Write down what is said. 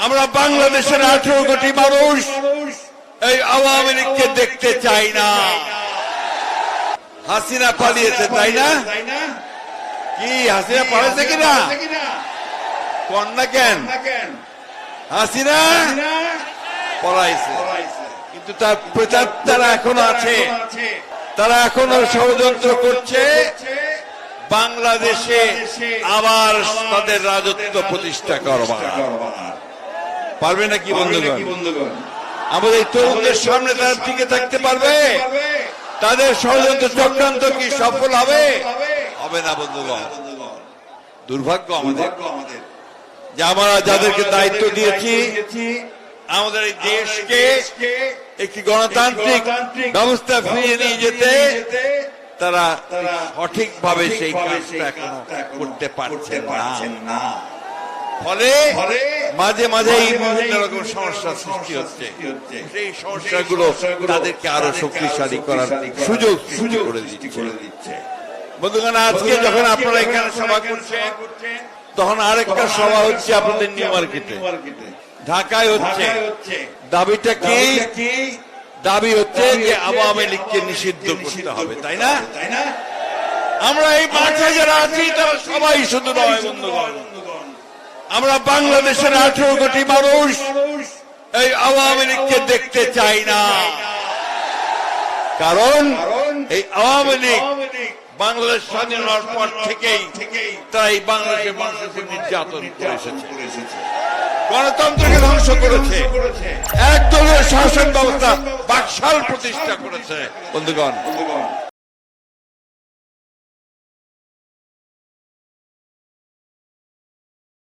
আমরা বাংলাদেশের 18 কোটি মানুষ এই আওয়ামী লীগকে দেখতে চাই না। হাসিনা পালিয়েছে, তাই না? কি হাসিনা পালিয়েছে কিনা? কন্যা কেন হাসিনা পলাইছে, কিন্তু তার প্রেতাত্মারা এখনো আছে। তারা এখনো ষড়যন্ত্র করছে বাংলাদেশে আবার তাদের রাজত্ব প্রতিষ্ঠা করবার। পারবে নাকি বন্ধুগণ? আমাদের তরুণদের সামনে তারা টিকে থাকতে পারবে? তাদের ষড়যন্ত্র চক্রান্ত কি সফল হবে? হবে না বন্ধুগণ। দুর্ভাগ্য আমাদের যে আমরা যাদেরকে দায়িত্ব দিয়েছি আমাদের এই দেশকে একটি গণতান্ত্রিক ব্যবস্থা ফিরিয়ে নিয়ে যেতে, তারা সঠিকভাবে সেই কাজটা এখনো করতে পারছেন না। ফলে মাঝে মাঝে বিভিন্ন রকম সমস্যার সৃষ্টি হচ্ছে। সেই সমস্যাগুলো তাদেরকে আরো শক্তিশালী করার সুযোগ করে দিচ্ছে। বন্ধুগণ, আজকে যখন আপনারা এখানে সভা করছেন, তখন আরেকটা সভা হচ্ছে আপনাদের নিউ মার্কেটে, ঢাকায় হচ্ছে। দাবিটা কি? দাবি হচ্ছে যে আওয়ামী লীগকে নিষিদ্ধ করতে হবে, তাই না? আমরা এই মাঠে যারা আছি তারা সবাই শুধু নয় বন্ধুগণ, আমরা বাংলাদেশের 18 কোটি মানুষ এই আওয়ামী লীগকে দেখতে চাই না। কারণ এই আওয়ামী লীগ বাংলাদেশ স্বাধীন হওয়ার পর থেকেই তারা এই বাংলাদেশের মানুষের উপর নির্যাতন করে এসেছে, গণতন্ত্রকে ধ্বংস করেছে, একদলীয় শাসন ব্যবস্থা বাকশাল প্রতিষ্ঠা করেছে। বন্ধুগণ,